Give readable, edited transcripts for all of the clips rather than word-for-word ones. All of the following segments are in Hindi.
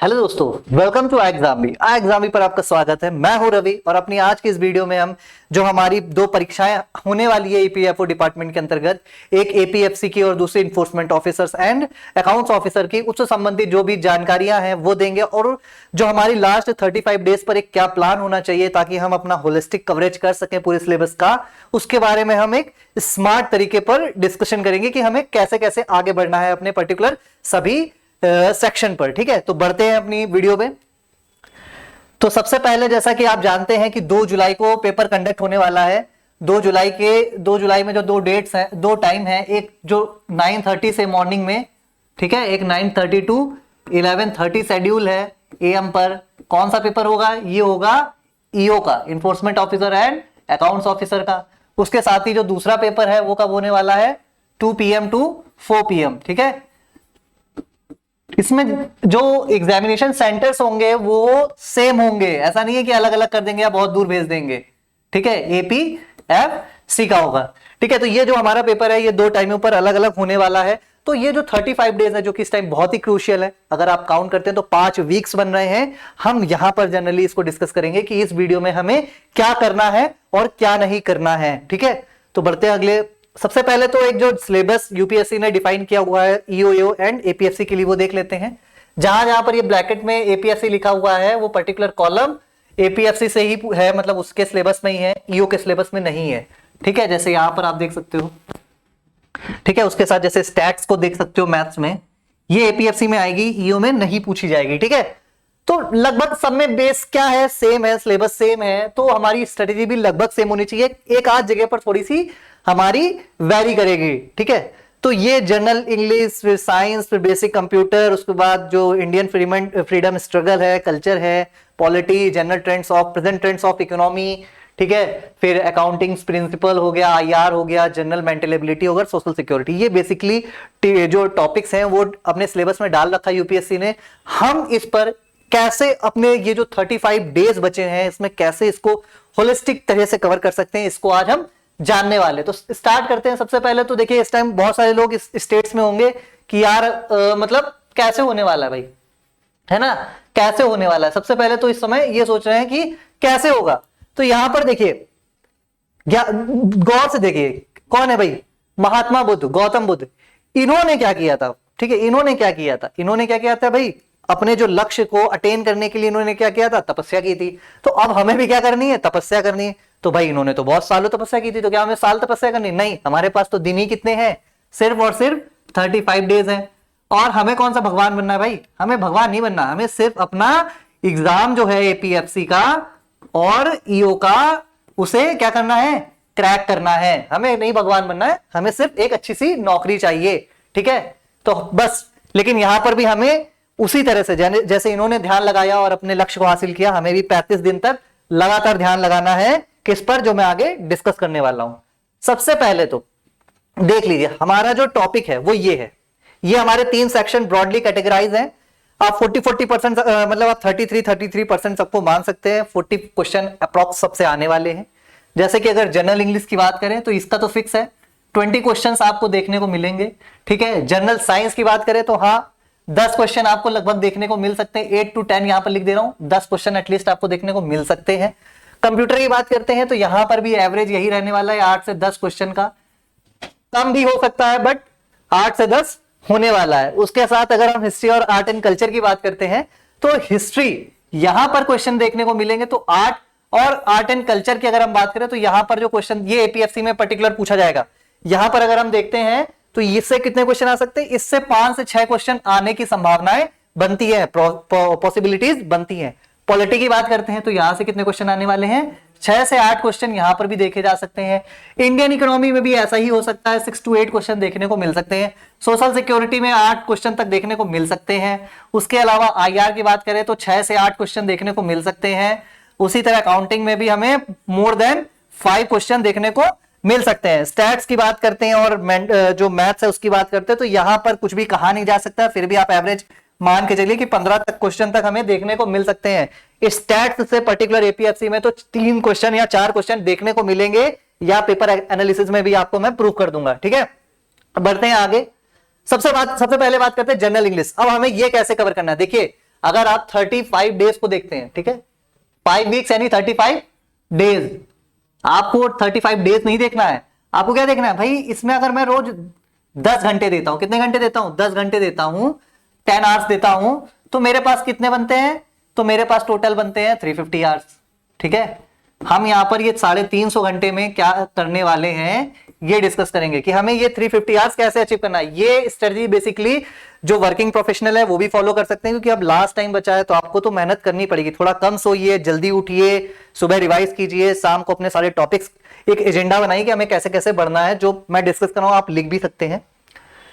हेलो दोस्तों, वेलकम टू एग्जामी पर आपका स्वागत है। मैं हूं रवि और अपनी आज की इस वीडियो में हम जो हमारी दो परीक्षाएं होने वाली है ईपीएफओ डिपार्टमेंट के अंतर्गत, एक एपीएफसी की और दूसरी enforcement officers and accounts officer की, उससे संबंधित जो भी जानकारियां हैं वो देंगे और जो हमारी लास्ट 35 डेज पर एक क्या प्लान होना चाहिए ताकि हम अपना होलिस्टिक कवरेज कर सकें पूरे सिलेबस का, उसके बारे में हम एक स्मार्ट तरीके पर डिस्कशन करेंगे कि हमें कैसे कैसे आगे बढ़ना है अपने पर्टिकुलर सभी सेक्शन पर। ठीक है, तो बढ़ते हैं अपनी वीडियो में। तो सबसे पहले जैसा कि आप जानते हैं कि 2 जुलाई को पेपर कंडक्ट होने वाला है। 2 जुलाई में जो दो डेट्स हैं, दो टाइम है, एक जो 9:30 से मॉर्निंग में, ठीक है, एक 9:30 टू 11:30 शेड्यूल है एएम पर। कौन सा पेपर होगा? ये होगा ईओ का, enforcement officer and accounts officer का। उसके साथ ही जो दूसरा पेपर है वो कब होने वाला है? 2 PM टू 4 PM। ठीक है, इसमें जो एग्जामिनेशन सेंटर्स होंगे वो सेम होंगे, ऐसा नहीं है कि अलग अलग कर देंगे या बहुत दूर भेज देंगे। ठीक है, एपीएफसी का होगा। ठीक है, तो ये जो हमारा पेपर है ये दो टाइमों पर अलग अलग होने वाला है। तो ये जो 35 डेज है जो कि इस टाइम बहुत ही क्रूशियल है, अगर आप काउंट करते हैं तो 5 वीक्स बन रहे हैं। हम यहां पर जनरली इसको डिस्कस करेंगे कि इस वीडियो में हमें क्या करना है और क्या नहीं करना है। ठीक है, तो बढ़ते हैं अगले। सबसे पहले तो एक जो सिलेबस यूपीएससी ने डिफाइन किया हुआ है ईओ एंड एपीएफसी के लिए वो देख लेते हैं। जहां जहां पर ये ब्रैकेट में एपीएफसी लिखा हुआ है वो पर्टिकुलर कॉलम एपीएफसी से ही है, मतलब उसके सिलेबस में ही है, ईओ के सिलेबस में नहीं है। ठीक है, जैसे यहां पर आप देख सकते हो। ठीक है, उसके साथ जैसे स्टैट्स को देख सकते हो मैथ्स में, ये एपीएफसी में आएगी, ईओ में नहीं पूछी जाएगी। ठीक है, तो लगभग सब में बेस क्या है? सेम है, सिलेबस सेम है, तो हमारी स्ट्रेटेजी भी लगभग सेम होनी चाहिए। एक आध जगह पर थोड़ी सी हमारी वेरी करेगी। ठीक है, तो ये जनरल इंग्लिश, फिर साइंस, फिर बेसिक कंप्यूटर, उसके बाद जो इंडियन फ्रीडम स्ट्रगल है, कल्चर है, polity, general trends of present trends of economy. ठीक है, फिर अकाउंटिंग प्रिंसिपल हो गया, आईआर हो गया, जनरल मेंटल एबिलिटी हो गया, सोशल सिक्योरिटी। ये बेसिकली जो टॉपिक्स हैं वो अपने सिलेबस में डाल रखा है यूपीएससी ने। हम इस पर कैसे अपने ये जो 35 डेज बचे हैं इसमें कैसे इसको होलिस्टिक तरह से कवर कर सकते हैं, इसको आज हम जानने वाले। तो स्टार्ट करते हैं। सबसे पहले तो देखिए, इस टाइम बहुत सारे लोग इस स्टेट्स में होंगे कि यार मतलब कैसे होने वाला है भाई, है ना, कैसे होने वाला है। सबसे पहले तो इस समय ये सोच रहे हैं कि कैसे होगा। तो यहां पर देखिए, गौर से देखिए, कौन है भाई? महात्मा बुद्ध, गौतम बुद्ध। इन्होंने क्या किया था? ठीक है, इन्होंने क्या किया था भाई? अपने जो लक्ष्य को अटेन करने के लिए इन्होंने क्या किया था? तपस्या की थी। तो अब हमें भी क्या करनी है? तपस्या करनी है। तो भाई इन्होंने तो बहुत सालों तपस्या की थी, तो क्या हमें साल तपस्या करनी? नहीं, हमारे पास तो दिन ही कितने हैं? सिर्फ और सिर्फ 35 डेज हैं। और हमें कौन सा भगवान बनना है भाई? हमें भगवान नहीं बनना, हमें सिर्फ अपना एग्जाम जो है एपीएफसी का और ईओ का, उसे क्या करना है? क्रैक करना है। हमें नहीं भगवान बनना है, हमें सिर्फ एक अच्छी सी नौकरी चाहिए। ठीक है, तो बस। लेकिन यहां पर भी हमें उसी तरह से जैसे इन्होंने ध्यान लगाया और अपने लक्ष्य को हासिल किया, हमें भी 35 दिन तक लगातार ध्यान लगाना है। किस पर? जो मैं आगे डिस्कस करने वाला हूं। सबसे पहले तो देख लीजिए, हमारा जो टॉपिक है वो ये है। ये हमारे 3 सेक्शन ब्रॉडली कैटेगराइज हैं। आप 40% मतलब आप 33% सबको मान सकते हैं। 40 क्वेश्चन अप्रॉक्स सबसे आने वाले हैं। जैसे कि अगर जनरल इंग्लिश की बात करें तो इसका तो फिक्स है, 20 क्वेश्चन आपको देखने को मिलेंगे। ठीक है, जनरल साइंस की बात करें तो हाँ, 10 क्वेश्चन आपको लगभग देखने को मिल सकते हैं। 8 to 10 यहां पर लिख दे रहा हूं, 10 क्वेश्चन एटलीस्ट आपको देखने को मिल सकते हैं। कंप्यूटर की बात करते हैं तो यहां पर भी एवरेज यही रहने वाला है, 8 से 10 क्वेश्चन का। कम भी हो सकता है बट 8 से 10 होने वाला है। उसके साथ अगर हम हिस्ट्री और आर्ट एंड कल्चर की बात करते हैं तो हिस्ट्री यहां पर क्वेश्चन देखने को मिलेंगे। तो आर्ट एंड कल्चर की अगर हम बात करें तो यहां पर जो क्वेश्चन ये एपीएफसी में पर्टिकुलर पूछा जाएगा, यहां पर अगर हम देखते हैं तो इससे कितने क्वेश्चन आ सकते हैं? इससे 5 से 6 क्वेश्चन आने की संभावनाएं बनती है, पॉसिबिलिटीज बनती हैं। पॉलिटी की बात करते हैं तो यहां से कितने क्वेश्चन आने वाले हैं? 6 से 8 क्वेश्चन यहां पर भी देखे जा सकते हैं। इंडियन इकोनॉमी में भी ऐसा ही हो सकता है, 6 to 8 क्वेश्चन देखने को मिल सकते हैं। सोशल सिक्योरिटी में 8 क्वेश्चन तक देखने को मिल सकते हैं। उसके अलावा आईआर की बात करें तो 6 से 8 क्वेश्चन देखने को मिल सकते हैं। उसी तरह अकाउंटिंग में भी हमें मोर देन 5 क्वेश्चन देखने को मिल सकते हैं। स्टैट्स की बात करते हैं और जो मैथ्स है उसकी बात करते हैं तो यहां पर कुछ भी कहा नहीं जा सकता, फिर भी आप एवरेज मान के चलिए कि 15 तक क्वेश्चन तक हमें देखने को मिल सकते हैं। स्टैट्स से पर्टिकुलर एपीएफसी में तो 3 क्वेश्चन या 4 क्वेश्चन देखने को मिलेंगे, या पेपर एनालिसिस में भी आपको मैं प्रूव कर दूंगा। ठीक है, बढ़ते हैं आगे। सबसे पहले बात करते हैं जनरल इंग्लिश। अब हमें यह कैसे कवर करना है? देखिए, अगर आप 35 डेज को देखते हैं, ठीक है, 5 वीक्स यानी 35 डेज, आपको 35 डेज नहीं देखना है, आपको क्या देखना है भाई, इसमें अगर मैं रोज 10 घंटे देता हूं, कितने घंटे देता हूं, 10 घंटे देता हूं, 10 आवर्स देता हूं, तो मेरे पास कितने बनते हैं, तो मेरे पास टोटल बनते हैं 350 आवर्स। ठीक है, हम यहां पर ये 350 घंटे में क्या करने वाले हैं, ये डिस्कस करेंगे कि हमें ये 350 आवर्स कैसे अचीव करना है। ये स्ट्रेटजी बेसिकली जो वर्किंग प्रोफेशनल है वो भी फॉलो कर सकते हैं, क्योंकि अब लास्ट टाइम बचा है तो आपको तो मेहनत करनी पड़ेगी। थोड़ा कम सोइए, जल्दी उठिए, सुबह रिवाइज कीजिए, शाम को अपने सारे टॉपिक्स एक एजेंडा बनाइए कि हमें कैसे कैसे बढ़ना है। जो मैं डिस्कस कर रहा हूं आप लिख भी सकते हैं।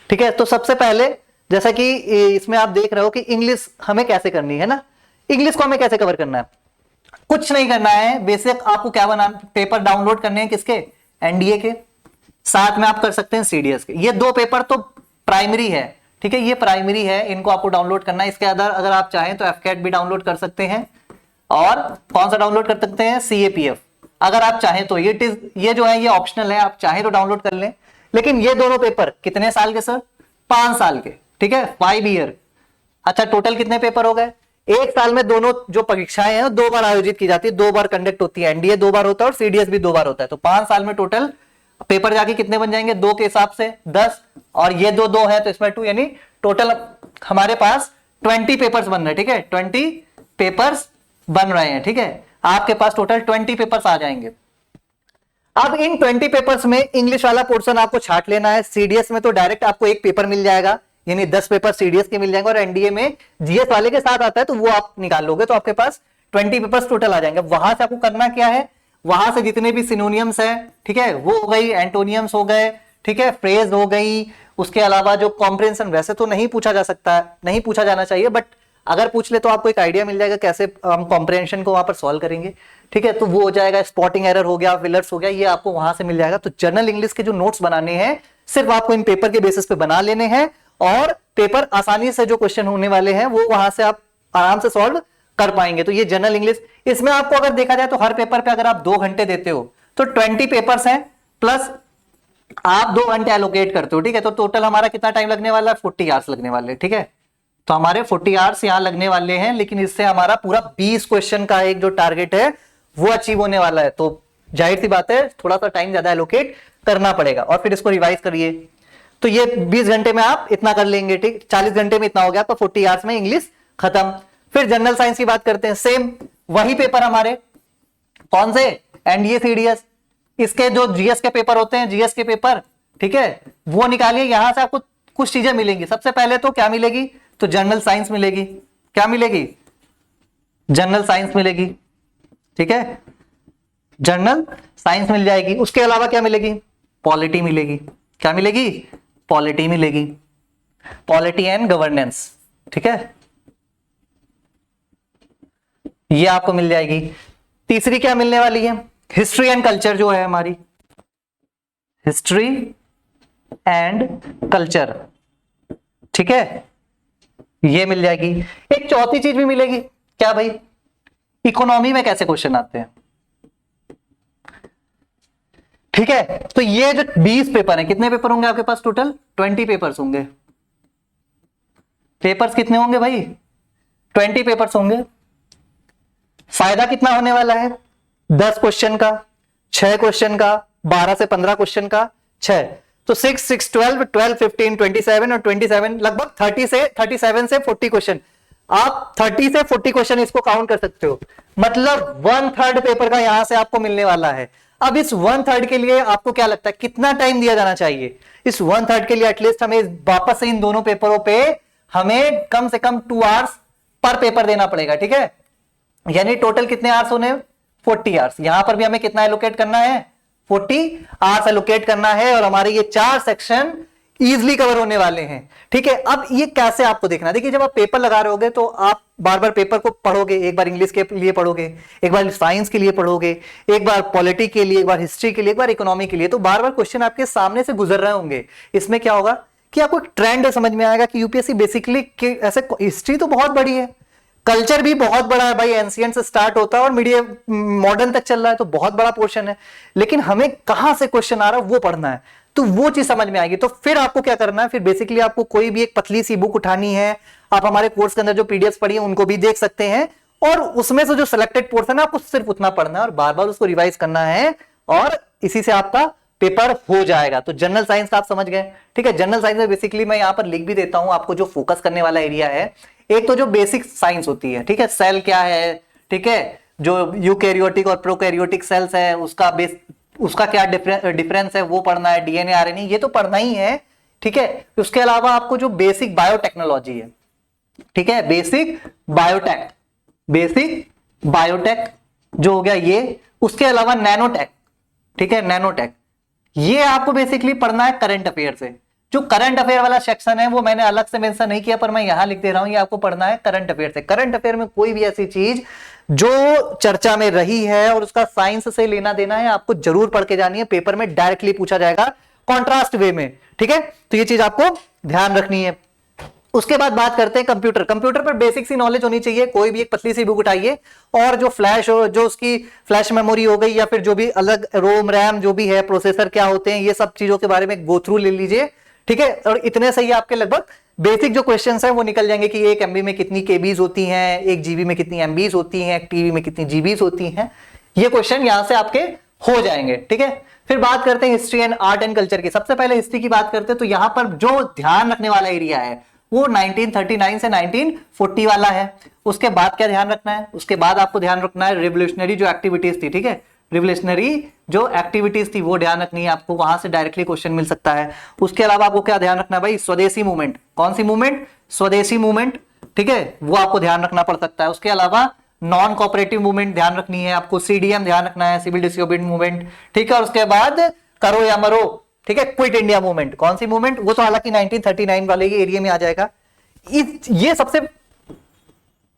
ठीक है, तो सबसे पहले जैसा कि इसमें आप देख रहे हो कि इंग्लिश हमें कैसे करनी है ना, इंग्लिश को हमें कैसे कवर करना है, कुछ नहीं करना है, बेसिक आपको क्या बनाना, पेपर डाउनलोड करने हैं किसके, एनडीए के, साथ में आप कर सकते हैं सीडीएस के। ये 2 पेपर तो प्राइमरी है, ठीक है, ये प्राइमरी है, इनको आपको डाउनलोड करना है। इसके अंदर अगर आप चाहें तो एफकेट भी डाउनलोड कर सकते हैं, और कौन सा डाउनलोड कर सकते हैं, सीएपीएफ, अगर आप चाहें तो। ये जो है ये ऑप्शनल है, आप चाहें तो डाउनलोड कर लें। लेकिन ये दोनों पेपर कितने साल के सर, 5 साल के, ठीक है, 5 ईयर। अच्छा, टोटल कितने पेपर हो गए, एक साल में दोनों जो परीक्षाएं हैं 2 बार आयोजित की जाती है, 2 बार कंडक्ट होती है, एनडीए 2 बार होता है और सीडीएस भी 2 बार होता है। तो 5 साल में टोटल पेपर जाके कितने बन जाएंगे, 2 के हिसाब से 10, और ये 2 है तो इसमें 2, यानी टोटल हमारे पास 20 पेपर्स बन रहे हैं। ठीक है, 20 पेपर्स बन रहे हैं। ठीक है, आपके पास टोटल 20 पेपर्स आ जाएंगे। अब इन 20 पेपर्स में इंग्लिश वाला पोर्शन आपको छांट लेना है। सीडीएस में तो डायरेक्ट आपको एक पेपर मिल जाएगा, यानी 10 पेपर सीडीएस के मिल जाएंगे, और एनडीए में जीएस वाले के साथ आता है तो वो आप निकाल लोगे, तो आपके पास 20 पेपर्स टोटल आ जाएंगे। वहां से आपको करना क्या है, वहां से जितने भी सिनोनियम्स है, ठीक है, वो हो गई, एंटोनियम्स हो गए, ठीक है, फ्रेज हो गई, उसके अलावा जो कॉम्प्रिहेंशन, वैसे तो नहीं पूछा जा सकता है, नहीं पूछा जाना चाहिए, बट अगर पूछ ले तो आपको एक आइडिया मिल जाएगा कैसे हम कॉम्प्रिहेंशन को वहां पर सॉल्व करेंगे। ठीक है, तो वो हो जाएगा, स्पॉटिंग एरर हो गया, फिलर्स हो गया, ये आपको वहां से मिल जाएगा। तो जनरल इंग्लिश के जो नोट्स बनाने हैं सिर्फ आपको इन पेपर के बेसिस पे बना लेने हैं, और पेपर आसानी से जो क्वेश्चन होने वाले हैं वो वहां से आप आराम से सॉल्व कर पाएंगे। तो ये जनरल इंग्लिश, इसमें आपको अगर देखा जाए तो हर पेपर पे अगर आप 2 घंटे देते हो तो 20 पेपर्स हैं, प्लस आप 2 घंटे एलोकेट करते हो। ठीक है, तो टोटल हमारा कितना टाइम लगने वाला है, 40 आवर्स लगने वाले। ठीक है, तो हमारे 40 आवर्स यहां लगने वाले हैं, लेकिन इससे हमारा पूरा 20 क्वेश्चन का एक जो टारगेट है वो अचीव होने वाला है। तो जाहिर सी बात है थोड़ा सा टाइम ज्यादा एलोकेट करना पड़ेगा, और फिर इसको रिवाइज करिए। तो ये 20 घंटे में आप इतना कर लेंगे। ठीक, 40 घंटे में इतना हो गया, तो 40 आवर्स में इंग्लिश खत्म। फिर जनरल साइंस की बात करते हैं, सेम वही पेपर हमारे, कौन से, एनडीए सीडीएस, इसके जो जीएस के पेपर होते हैं, जीएस के पेपर, ठीक है, वो निकालिए। यहां से आपको कुछ चीजें मिलेंगी। सबसे पहले तो क्या मिलेगी, तो जनरल साइंस मिलेगी। क्या मिलेगी, जनरल साइंस मिलेगी। ठीक है, जनरल साइंस मिल जाएगी। उसके अलावा क्या मिलेगी, पॉलिटी मिलेगी। क्या मिलेगी, पॉलिटी मिलेगी, पॉलिटी एंड गवर्नेंस। ठीक है, ये आपको मिल जाएगी। तीसरी क्या मिलने वाली है, हिस्ट्री एंड कल्चर जो है हमारी, हिस्ट्री एंड कल्चर। ठीक है, ये मिल जाएगी। एक चौथी चीज भी मिलेगी, क्या भाई, इकोनॉमी में कैसे क्वेश्चन आते हैं। ठीक है, तो ये जो 20 पेपर है, कितने पेपर होंगे आपके पास टोटल, 20 पेपर्स होंगे। पेपर्स कितने होंगे भाई, 20 पेपर्स होंगे। फायदा कितना होने वाला है, 10 क्वेश्चन का, 6 क्वेश्चन का, 12 से 15 क्वेश्चन का, 6, तो 6, 6, 12, 12, 15, 27 और 27, लगभग 37 से 40 क्वेश्चन। आप 30 से 40 क्वेश्चन इसको काउंट कर सकते हो, मतलब 1/3 पेपर का यहां से आपको मिलने वाला है। अब इस 1/3 के लिए आपको क्या लगता है कितना टाइम दिया जाना चाहिए, इस 1/3 के लिए एटलीस्ट हमें वापस से इन दोनों पेपरों पे हमें कम से कम 2 आवर्स पर पेपर देना पड़ेगा। ठीक है, यानी टोटल कितने आवर्स होने, 40 आवर्स। यहां पर भी हमें कितना एलोकेट करना है, 40 आवर्स एलोकेट करना है, और हमारे ये 4 सेक्शन इजीली कवर होने वाले हैं। ठीक है, अब ये कैसे आपको देखना, देखिए जब आप पेपर लगा रहे होगे तो आप बार बार पेपर को पढ़ोगे, एक बार इंग्लिश के लिए पढ़ोगे, एक बार साइंस के लिए पढ़ोगे, एक बार पॉलिटी के लिए, एक बार हिस्ट्री के लिए, एक बार इकोनॉमी के लिए, तो बार बार क्वेश्चन आपके सामने से गुजर रहे होंगे। इसमें क्या होगा कि आपको एक ट्रेंड समझ में आएगा कि यूपीएससी बेसिकली ऐसे, हिस्ट्री तो बहुत बड़ी है, कल्चर भी बहुत बड़ा है भाई, एंशिएंट से स्टार्ट होता है और मीडियम मॉडर्न तक चल रहा है, तो बहुत बड़ा पोर्शन है, लेकिन हमें कहां से क्वेश्चन आ रहा है वो पढ़ना है। तो वो चीज समझ में आएगी। तो फिर आपको क्या करना है, फिर बेसिकली आपको कोई भी एक पतली सी बुक उठानी है, आप हमारे कोर्स के अंदर जो पीडीएफ पढ़ी है उनको भी देख सकते हैं, और उसमें से जो सिलेक्टेड पोर्शन है आपको सिर्फ उतना पढ़ना है और बार बार उसको रिवाइज करना है, और इसी से आपका पेपर हो जाएगा। तो जनरल साइंस का आप समझ गए, ठीक है। जनरल साइंस में बेसिकली मैं यहां पर लिख भी देता हूं आपको जो फोकस करने वाला एरिया है। एक तो जो बेसिक साइंस होती है, ठीक है, सेल क्या है, ठीक है, जो यूकैरियोटिक और प्रोकैरियोटिक सेल्स है उसका क्या डिफरेंस है वो पढ़ना है, डीएनए आरएनए ये तो पढ़ना ही है, ठीक है। उसके अलावा आपको जो बेसिक बायोटेक्नोलॉजी है, ठीक है, बेसिक बायोटेक जो हो गया ये, उसके अलावा नैनोटेक, ठीक है, नैनोटेक, ये आपको बेसिकली पढ़ना है करंट अफेयर से। जो करंट अफेयर वाला सेक्शन है वो मैंने अलग से मेंशन नहीं किया, पर मैं यहां लिख दे रहा हूं, ये आपको पढ़ना है करंट अफेयर से। करंट अफेयर में कोई भी ऐसी चीज जो चर्चा में रही है और उसका साइंस से लेना देना है आपको जरूर पढ़ के जानी है, पेपर में डायरेक्टली पूछा जाएगा कॉन्ट्रास्ट वे में, ठीक है। तो ये चीज आपको ध्यान रखनी है। उसके बाद बात करते हैं कंप्यूटर। कंप्यूटर पर बेसिक सी नॉलेज होनी चाहिए। कोई भी एक पतली सी बुक उठाइए और जो फ्लैश हो, जो उसकी फ्लैश मेमोरी हो गई या फिर जो भी अलग रोम रैम जो भी है, प्रोसेसर क्या होते हैं, ये सब चीजों के बारे में गो थ्रू ले लीजिए, ठीक है। और इतने से ही आपके लगभग बेसिक जो क्वेश्चंस हैं वो निकल जाएंगे कि एक एमबी में कितनी केबीज होती हैं, एक जीबी में कितनी एमबीज होती हैं, एक टीबी में कितनी जीबीज होती हैं। ये क्वेश्चन यहां से आपके हो जाएंगे, ठीक है। फिर बात करते हैं history and art and culture की। सबसे पहले हिस्ट्री की बात करते हैं, तो यहां पर जो ध्यान रखने वाला एरिया है वो 1939 से 1940 वाला है। उसके बाद क्या ध्यान रखना है, उसके बाद आपको ध्यान रखना है रिवोल्यूशनरी जो एक्टिविटीज थी, ठीक है, रिवोल्यूशनरी जो एक्टिविटीज थी वो ध्यान रखनी है आपको, वहां से डायरेक्टली क्वेश्चन मिल सकता है। उसके अलावा आपको क्या ध्यान रखना है भाई, स्वदेशी मूवमेंट। कौन सी मूवमेंट, स्वदेशी मूवमेंट, ठीक है, वो आपको ध्यान रखना पड़ सकता है। उसके अलावा नॉन कोऑपरेटिव मूवमेंट ध्यान रखनी है आपको, सीडीएम ध्यान रखना है, सिविल डिसोबीडिएंट मूवमेंट, ठीक है। और उसके बाद करो या मरो, ठीक है, क्विट इंडिया मूवमेंट। कौन सी मूवमेंट, वो तो हालांकि 1939 वाले एरिया में आ जाएगा। ये सबसे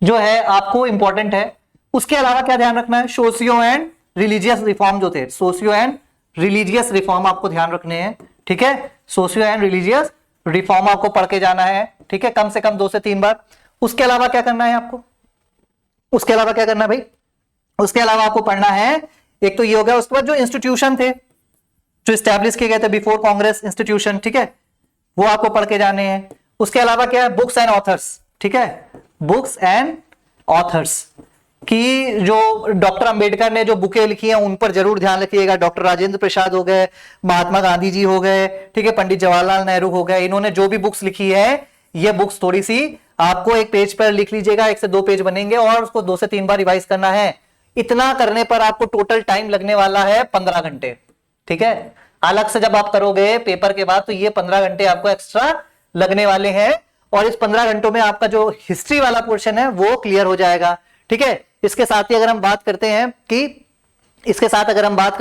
जो है आपको इंपॉर्टेंट है। उसके अलावा क्या ध्यान रखना है, सोशियो एंड रिलीजियस रिफॉर्म जो थे, सोशियो एंड रिलीजियस रिफॉर्म आपको ध्यान रखने हैं, ठीक है। सोशियो एंड रिलीजियस रिफॉर्म आपको पढ़ के जाना है, ठीक है, कम से कम 2 से 3 बार। उसके अलावा क्या करना है आपको, उसके अलावा क्या करना है भाई, उसके अलावा आपको पढ़ना है, एक तो ये हो गया। उसके बाद जो इंस्टीट्यूशन थे जो स्टैब्लिश किए गए थे बिफोर कांग्रेस इंस्टीट्यूशन, ठीक है, वो आपको पढ़ के जाने हैं। उसके अलावा क्या है, बुक्स एंड ऑथर्स, ठीक है, बुक्स एंड ऑथर्स कि जो डॉक्टर अंबेडकर ने जो बुकें लिखी हैं उन पर जरूर ध्यान रखिएगा। डॉक्टर राजेंद्र प्रसाद हो गए, महात्मा गांधी जी हो गए, ठीक है, पंडित जवाहरलाल नेहरू हो गए, इन्होंने जो भी बुक्स लिखी है ये बुक्स थोड़ी सी आपको एक पेज पर लिख लीजिएगा, 1 से 2 पेज बनेंगे और उसको 2 से 3 बार रिवाइज करना है। इतना करने पर आपको टोटल टाइम लगने वाला है 15 घंटे, ठीक है। अलग से जब आप करोगे पेपर के बाद तो ये 15 घंटे आपको एक्स्ट्रा लगने वाले हैं, और इस 15 घंटों में आपका जो हिस्ट्री वाला पोर्शन है वो क्लियर हो जाएगा, ठीक है। इसके साथ ही अगर हम बात करते हैं कि इसके साथ अगर हम बात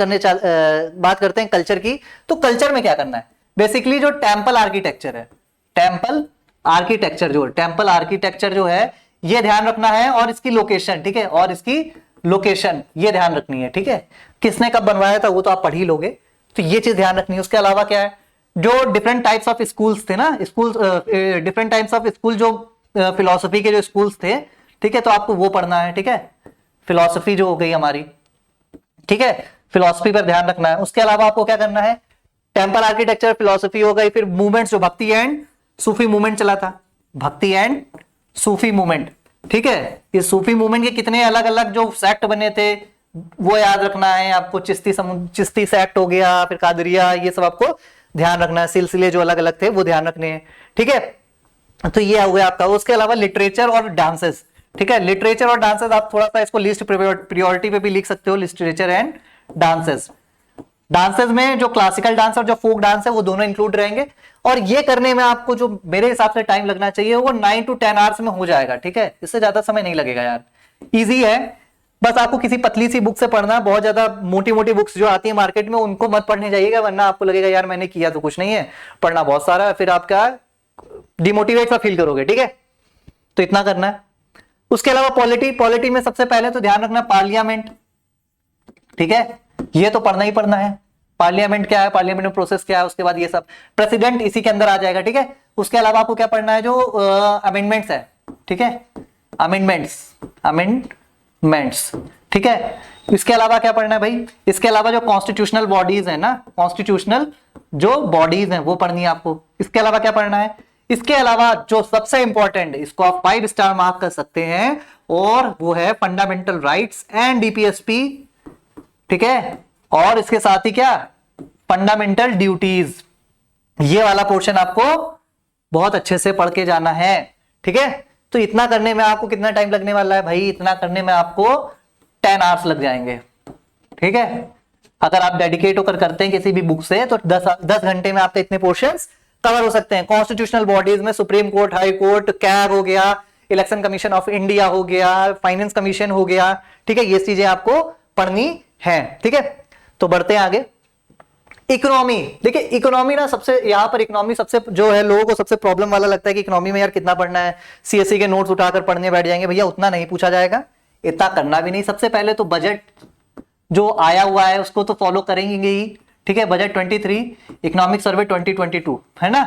करते हैं कल्चर की, तो कल्चर में क्या करना है, बेसिकली जो टेम्पल आर्किटेक्चर है, टेम्पल आर्किटेक्चर जो है ये ध्यान रखना है, और इसकी लोकेशन, ठीक है, और इसकी लोकेशन ये ध्यान रखनी है, ठीक है। किसने कब बनवाया था वो तो आप पढ़ ही लोगे, तो ये चीज ध्यान रखनी है। उसके अलावा क्या है, जो डिफरेंट टाइप्स ऑफ स्कूल्स थे ना, डिफरेंट टाइप्स ऑफ स्कूल जो फिलोसफी के जो स्कूल्स थे, ठीक है, तो आपको वो पढ़ना है, ठीक है, फिलोसफी जो हो गई हमारी, ठीक है, फिलोसफी पर ध्यान रखना है। उसके अलावा आपको क्या करना है, टेम्पल आर्किटेक्चर, फिलोसफी हो गई, फिर मूवमेंट्स जो भक्ति एंड सूफी मूवमेंट चला था, भक्ति एंड सूफी मूवमेंट, ठीक है, इस सूफी मूवमेंट के कितने अलग अलग जो सेक्ट बने थे वो याद रखना है आपको। चिश्ती सेक्ट हो गया, फिर कादरिया, ये सब आपको ध्यान रखना है, सिलसिले जो अलग अलग थे वो ध्यान रखने हैं, ठीक है। तो ये हो गया आपका। उसके अलावा लिटरेचर और डांसेस, ठीक है, लिटरेचर और डांसेस आप थोड़ा सा इसको लिस्ट प्रायोरिटी पे भी लिख सकते हो, लिटरेचर एंड डांसेस। डांसेस में जो क्लासिकल डांस और जो फोक डांस है वो दोनों इंक्लूड रहेंगे, और ये करने में आपको जो मेरे हिसाब से टाइम लगना चाहिए वो 9 to 10 आवर्स में हो जाएगा, ठीक है, इससे ज्यादा समय नहीं लगेगा यार, इजी है। बस आपको किसी पतली सी बुक से पढ़ना है, बहुत ज्यादा मोटी मोटी बुक्स जो आती है मार्केट में उनको मत पढ़ने जाइएगा, वरना आपको लगेगा यार मैंने किया तो कुछ नहीं है, पढ़ना बहुत सारा है, फिर आप क्या डिमोटिवेट सा फील करोगे, ठीक है। तो इतना करना है। उसके अलावा पॉलिटी में सबसे पहले तो ध्यान रखना पार्लियामेंट, ठीक है, ये तो पढ़ना ही पढ़ना है। पार्लियामेंट क्या है, पार्लियामेंट में प्रोसेस क्या है, उसके बाद ये सब, प्रेसिडेंट इसी के अंदर आ जाएगा, ठीक है। उसके अलावा आपको क्या पढ़ना है, जो अमेंडमेंट्स है, ठीक है, अमेंडमेंट्स, ठीक है। इसके अलावा क्या पढ़ना है भाई, इसके अलावा जो कॉन्स्टिट्यूशनल बॉडीज है ना, कॉन्स्टिट्यूशनल जो बॉडीज हैं वो पढ़नी है आपको। इसके अलावा क्या पढ़ना है, इसके अलावा जो सबसे इंपॉर्टेंट, इसको आप 5 स्टार मार्क कर सकते हैं, और वो है फंडामेंटल राइट्स एंड डीपीएसपी, ठीक है। और इसके साथ ही क्या, फंडामेंटल ड्यूटीज, ये वाला पोर्शन आपको बहुत अच्छे से पढ़ के जाना है, ठीक है। तो इतना करने में आपको कितना टाइम लगने वाला है भाई, इतना करने में आपको 10 आवर्स लग जाएंगे, ठीक है। अगर आप डेडिकेट होकर करते हैं किसी भी बुक से तो 10 घंटे में आपके इतने पोर्शंस कवर हो सकते हैं। कॉन्स्टिट्यूशनल बॉडीज में supreme court, high court, CAG हो गया, इलेक्शन कमीशन ऑफ इंडिया हो गया, फाइनेंस कमीशन हो गया, ठीक है, ये चीजें आपको पढ़नी है, ठीक है। तो बढ़ते हैं आगे। इकोनॉमी, देखिए इकोनॉमी ना सबसे, यहां पर इकोनॉमी सबसे जो है लोगों को सबसे प्रॉब्लम वाला लगता है कि इकोनॉमी में यार कितना पढ़ना है, सीएससी के नोट्स उठाकर पढ़ने बैठ जाएंगे। भैया उतना नहीं पूछा जाएगा, इतना करना भी नहीं। सबसे पहले तो बजट जो आया हुआ है उसको तो फॉलो करेंगे ही, ठीक है। बजट 23, इकोनॉमिक सर्वे 2022, है ना।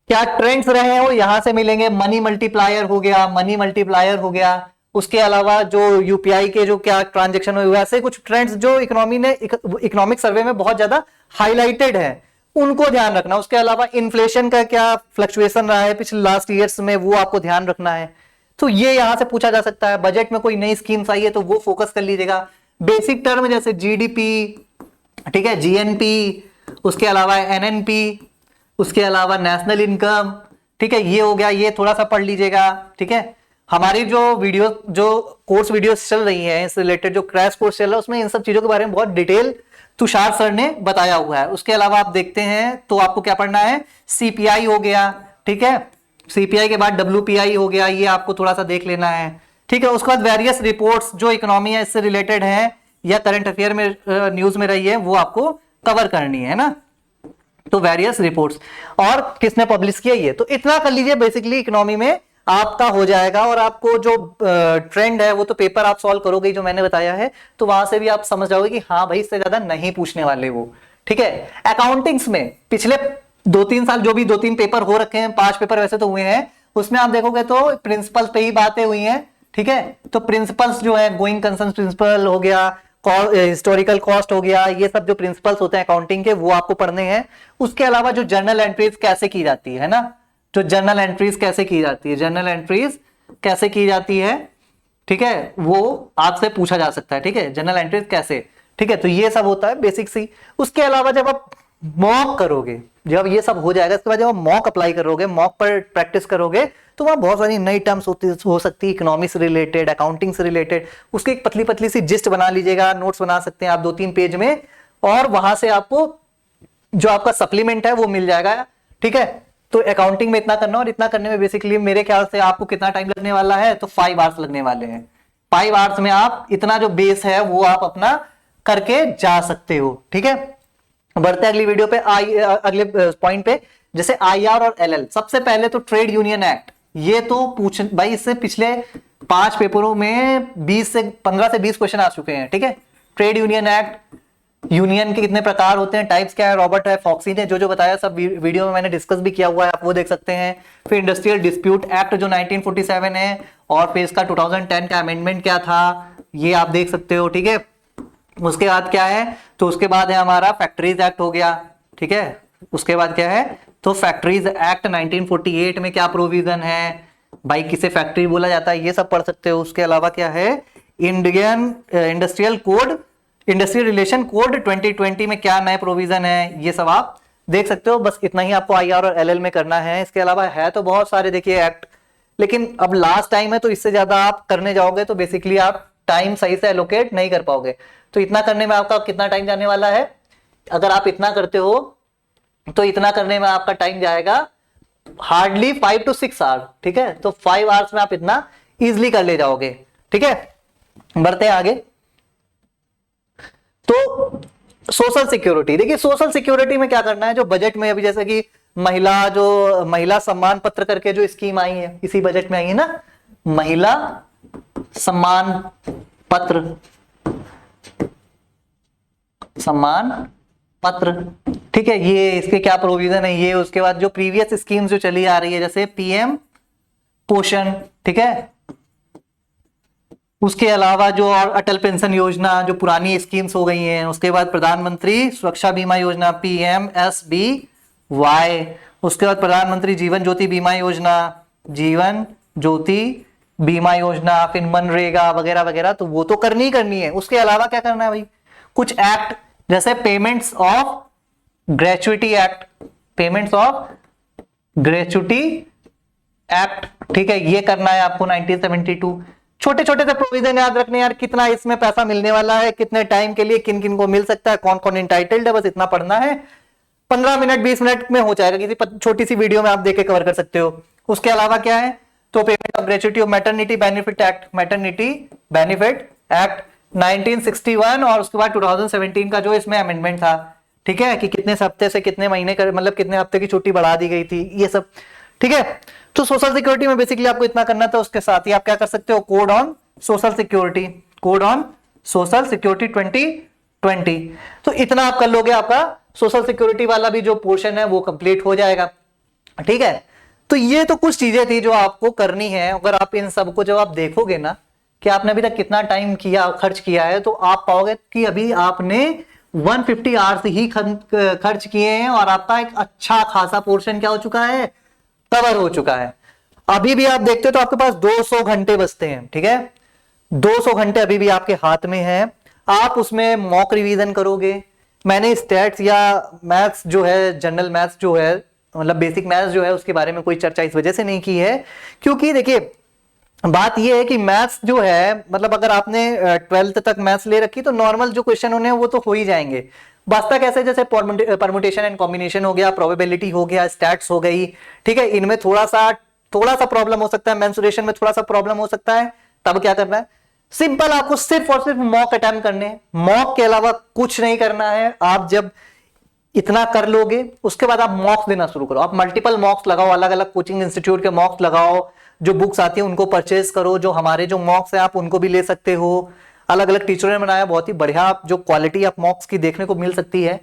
क्या ट्रेंड्स रहे हो यहां से मिलेंगे, मनी मल्टीप्लायर हो गया, मनी मल्टीप्लायर हो गया। उसके अलावा जो यूपीआई के जो क्या ट्रांजेक्शन हुए, ऐसे कुछ ट्रेंड्स जो इकोनॉमी ने इकोनॉमिक सर्वे में बहुत ज्यादा हाईलाइटेड है, उनको ध्यान रखना। उसके अलावा इन्फ्लेशन का क्या फ्लक्चुएशन रहा है पिछले लास्ट ईयर्स में, वो आपको ध्यान रखना है। तो ये यहां से पूछा जा सकता है। बजट में कोई नई स्कीम्स आई है तो वो फोकस कर लीजिएगा। बेसिक टर्म जैसे जीडीपी, ठीक है, जीएनपी, उसके अलावा एनएनपी, उसके अलावा नेशनल इनकम, ठीक है, ये हो गया, ये थोड़ा सा पढ़ लीजिएगा, ठीक है। हमारी जो वीडियो, जो कोर्स वीडियोस चल रही हैं इस रिलेटेड, जो क्रैश कोर्स चल रहा है, उसमें इन सब चीजों के बारे में बहुत डिटेल तुषार सर ने बताया हुआ है। उसके अलावा आप देखते हैं तो आपको क्या पढ़ना है, सीपीआई हो गया, ठीक है, सीपीआई के बाद डब्ल्यूपीआई हो गया, ये आपको थोड़ा सा देख लेना है, ठीक है। उसके बाद वेरियस रिपोर्ट्स जो इकोनॉमी है इससे रिलेटेड है या करंट अफेयर में न्यूज में रही है, वो आपको कवर करनी है ना। तो वेरियस रिपोर्ट्स और किसने पब्लिश किया, ये तो इतना कर लीजिए, बेसिकली इकोनॉमी में आपका हो जाएगा। और आपको जो ट्रेंड है वो तो पेपर आप सॉल्व करोगे जो मैंने बताया है, तो वहां से भी आप समझ जाओगे कि हाँ भाई इससे ज्यादा नहीं पूछने वाले वो, ठीक है। अकाउंटिंग्स में पिछले 2-3 साल जो भी 2-3 पेपर हो रखे हैं, 5 पेपर वैसे तो हुए हैं, उसमें आप देखोगे तो प्रिंसिपल्स पे ही बातें हुई हैं, ठीक है। तो प्रिंसिपल्स जो है, गोइंग कंसर्न प्रिंसिपल हो गया, हिस्टोरिकल कॉस्ट हो गया, ये सब जो प्रिंसिपल्स होते हैं अकाउंटिंग के, वो आपको पढ़ने हैं। उसके अलावा जो जर्नल एंट्रीज कैसे की जाती है ना, जो जर्नल एंट्रीज कैसे की जाती है, जर्नल एंट्रीज कैसे की जाती है, ठीक है, वो आपसे पूछा जा सकता है, ठीक है, जर्नल एंट्रीज कैसे, ठीक है। तो ये सब होता है बेसिक सी। उसके अलावा जब आप मॉक करोगे, जब ये सब हो जाएगा, इसके बाद जब आप मॉक अप्लाई करोगे, मॉक पर प्रैक्टिस करोगे, तो वहां बहुत सारी नई टर्म्स हो सकती है, इकोनॉमी से रिलेटेड, अकाउंटिंग से रिलेटेड। उसकी एक पतली पतली सी जिस्ट बना लीजिएगा, नोट्स बना सकते हैं आप 2-3 पेज में, और वहां से आपको जो आपका सप्लीमेंट है वो मिल जाएगा, ठीक है। तो अकाउंटिंग में इतना करना, और इतना करने में बेसिकली मेरे ख्याल से आपको कितना टाइम लगने वाला है, तो 5 आवर्स लगने वाले हैं। 5 आवर्स में आप इतना जो बेस है वो आप अपना करके जा सकते हो, ठीक है। बढ़ते अगली वीडियो पे, अगले पॉइंट पे, जैसे आईआर और एलएल। सबसे पहले तो ट्रेड यूनियन एक्ट, ये तो पूछ भाई, इससे पिछले 5 पेपरों में 15 से 20 क्वेश्चन आ चुके हैं, ठीक है। ट्रेड यूनियन एक्ट, यूनियन के कितने प्रकार होते हैं, टाइप्स क्या है, रॉबर्ट है, फॉक्सी ने जो बताया सब वीडियो में मैंने डिस्कस भी किया हुआ है, आप वो देख सकते हैं। फिर इंडस्ट्रियल डिस्प्यूट एक्ट जो 1947 है, और फिर इसका 2010 का अमेंडमेंट क्या था, ये आप देख सकते हो, ठीक है। उसके बाद क्या है, तो उसके बाद है हमारा फैक्ट्रीज एक्ट हो गया, ठीक है। उसके बाद क्या है, तो फैक्ट्रीज एक्ट 1948 में क्या प्रोविजन है भाई, किसे फैक्ट्री बोला जाता है, ये सब पढ़ सकते हो। उसके अलावा क्या है, Indian industrial code, industrial relation code 2020 में क्या नए प्रोविजन है, ये सब आप देख सकते हो। बस इतना ही आपको आईआर और एलएल में करना है। इसके अलावा है तो बहुत सारे देखिए एक्ट, लेकिन अब लास्ट टाइम है तो इससे ज्यादा आप करने जाओगे तो बेसिकली आप टाइम सही से एलोकेट नहीं कर पाओगे। तो इतना करने में आपका कितना टाइम जाने वाला है, अगर आप इतना करते हो तो इतना करने में आपका टाइम जाएगा हार्डली 5 to 6 आवर्स, ठीक है। तो 5 आवर्स में आप इतना इजिली कर ले जाओगे, ठीक है। बढ़ते हैं आगे। तो सोशल सिक्योरिटी, देखिए सोशल सिक्योरिटी में क्या करना है, जो बजट में अभी जैसे कि महिला सम्मान पत्र करके जो स्कीम आई है, इसी बजट में आई है ना, महिला सम्मान पत्र, ठीक है। ये इसके क्या प्रोविजन है ये। उसके बाद जो प्रीवियस स्कीम जो चली आ रही है, जैसे पीएम पोषण, ठीक है, उसके अलावा जो और अटल पेंशन योजना जो पुरानी स्कीम्स हो गई हैं, उसके बाद प्रधानमंत्री सुरक्षा बीमा योजना PMSBY, उसके बाद प्रधानमंत्री जीवन ज्योति बीमा योजना, जीवन ज्योति बीमा योजना, फिर मनरेगा वगैरह वगैरह, तो वो तो करनी ही करनी है। उसके अलावा क्या करना है भाई, कुछ एक्ट जैसे payments of gratuity act, payments of gratuity act, ठीक है, ये करना है आपको 1972। छोटे छोटे से प्रोविजन याद रखने यार, कितना इसमें पैसा मिलने वाला है, कितने टाइम के लिए, किन किन को मिल सकता है, कौन कौन इंटाइटल्ड है, बस इतना पढ़ना है। 15 मिनट 20 मिनट में हो जाएगा, किसी छोटी सी वीडियो में आप देख के कवर कर सकते हो। उसके अलावा क्या है, तो payment of gratuity of maternity benefit act, maternity benefit act 1961, और उसके बाद 2017 का जो इसमें अमेंडमेंट था, ठीक है, कि कितने हफ्ते से कितने महीने कर, मतलब कितने हफ्ते की छुट्टी बढ़ा दी गई थी, ये सब, ठीक है। तो सोशल सिक्योरिटी में बेसिकली आपको इतना करना था। उसके साथ ही आप क्या कर सकते हो, code on social security, code on social security 2020, तो इतना आप कर लोगे, आपका सोशल सिक्योरिटी वाला भी जो पोर्शन है वो कंप्लीट हो जाएगा, ठीक है। तो ये तो कुछ चीजें थी जो आपको करनी है। अगर आप इन सबको जब आप देखोगे ना कि आपने अभी तक कितना टाइम किया, खर्च किया है, तो आप पाओगे कि अभी आपने 150 आवर्स ही खर्च किए हैं और आपका एक अच्छा खासा पोर्शन क्या हो चुका है, कवर हो चुका है। अभी भी आप देखते हो तो आपके पास 200 घंटे बचते हैं, ठीक है, 200 घंटे अभी भी आपके हाथ में है। आप उसमें मॉक रिवीजन करोगे। मैंने स्टैट्स या मैथ्स जो है, जनरल मैथ्स जो है, मतलब बेसिक मैथ्स जो है, उसके बारे में कोई चर्चा इस वजह से नहीं की है क्योंकि देखिए बात यह है कि मैथ्स जो है, मतलब अगर आपने 12th तक मैथ्स ले रखी तो नॉर्मल जो क्वेश्चन होने हैं वो तो हो ही जाएंगे। बचता कैसे, जैसे परमुटेशन एंड कॉम्बिनेशन हो गया, प्रोबेबिलिटी हो गया, स्टैट्स हो गई, ठीक है, इनमें थोड़ा सा प्रॉब्लम हो सकता है, मेंसुरेशन में थोड़ा सा प्रॉब्लम हो सकता है। तब क्या करना है, सिंपल आपको सिर्फ और सिर्फ मॉक अटेम्प्ट करने हैं, मॉक के अलावा कुछ नहीं करना है। आप जब इतना कर लोगे उसके बाद आप मॉक्स देना शुरू करो। आप मल्टीपल मॉक्स लगाओ, अलग अलग कोचिंग इंस्टीट्यूट के मॉक्स लगाओ, जो बुक्स आती है उनको परचेज करो, जो हमारे जो मॉक्स है आप उनको भी ले सकते हो, अलग अलग टीचरों ने बनाया, बहुत ही बढ़िया जो क्वालिटी आप मॉक्स की देखने को मिल सकती है,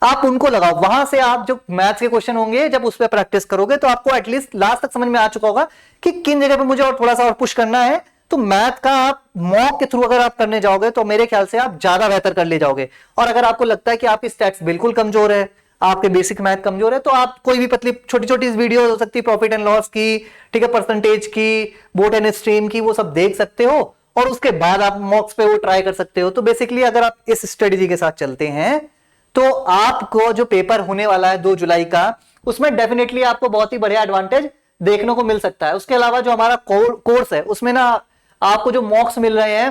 आप उनको लगाओ। वहां से आप जो मैथ्स के क्वेश्चन होंगे जब उस पर प्रैक्टिस करोगे तो आपको एटलीस्ट लास्ट तक समझ में आ चुका होगा कि किन जगह पे मुझे और थोड़ा सा और पुश करना है। तो मैथ का आप मॉक के थ्रू अगर आप करने जाओगे तो मेरे ख्याल से आप ज्यादा बेहतर कर ले जाओगे। और अगर आपको लगता है कि आपकी स्टैट्स बिल्कुल कमजोर है, आपके बेसिक मैथ कमजोर है, तो आप कोई भी पतली छोटी छोटी वीडियो हो सकती है प्रॉफिट एंड लॉस की, ठीक है, परसेंटेज की, बोट एंड स्ट्रीम की, वो सब देख सकते हो और उसके बाद आप मॉक्स पे वो ट्राई कर सकते हो। तो बेसिकली अगर आप इस स्ट्रेटेजी के साथ चलते हैं तो आपको जो पेपर होने वाला है 2 जुलाई का, उसमें डेफिनेटली आपको बहुत ही बढ़िया एडवांटेज देखने को मिल सकता है। उसके अलावा जो हमारा कोर्स है उसमें ना आपको जो मॉक्स मिल रहे हैं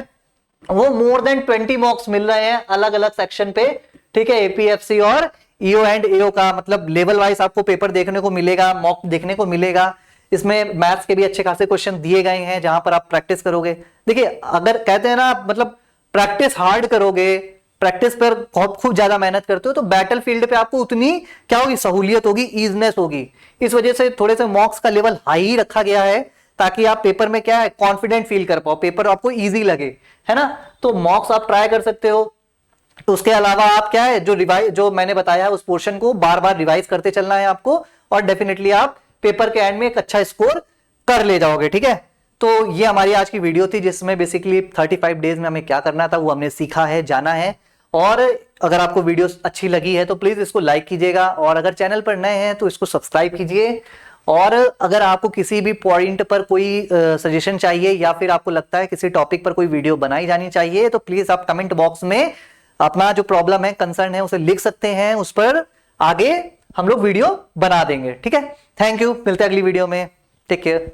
वो मोर देन 20 मॉक्स मिल रहे हैं अलग अलग सेक्शन पे, ठीक है, एपीएफसी और ईओ एंड एओ का, मतलब लेवल वाइज आपको पेपर देखने को मिलेगा, मॉक देखने को मिलेगा। इसमें मैथ्स के भी अच्छे खासे क्वेश्चन दिए गए हैं जहां पर आप प्रैक्टिस करोगे। देखिए अगर कहते हैं ना मतलब प्रैक्टिस हार्ड करोगे, प्रैक्टिस पर खूब ज्यादा मेहनत करते हो तो बैटल फील्ड पे आपको उतनी क्या होगी, सहूलियत होगी, ईजनेस होगी। इस वजह से थोड़े से मॉक्स का लेवल हाई रखा गया है ताकि आप पेपर में क्या है कॉन्फिडेंट फील कर पाओ, पेपर आपको इजी लगे, है ना। तो मॉक्स आप ट्राई कर सकते हो। तो उसके अलावा आप क्या है जो मैंने बताया उस पोर्शन को बार बार रिवाइज करते चलना है आपको और डेफिनेटली आप पेपर के एंड में एक अच्छा स्कोर कर ले जाओगे, ठीक है। तो ये हमारी आज की वीडियो थी जिसमें बेसिकली 35 डेज में हमें क्या करना था वो हमने सीखा है, जाना है। और अगर आपको वीडियो अच्छी लगी है तो प्लीज इसको लाइक कीजिएगा और अगर चैनल पर नए हैं तो इसको सब्सक्राइब कीजिए। और अगर आपको किसी भी पॉइंट पर कोई सजेशन चाहिए या फिर आपको लगता है किसी टॉपिक पर कोई वीडियो बनाई जानी चाहिए तो प्लीज आप कमेंट बॉक्स में अपना जो प्रॉब्लम है, कंसर्न है, उसे लिख सकते हैं, उस पर आगे हम लोग वीडियो बना देंगे, ठीक है। थैंक यू, मिलते हैं अगली वीडियो में, टेक केयर।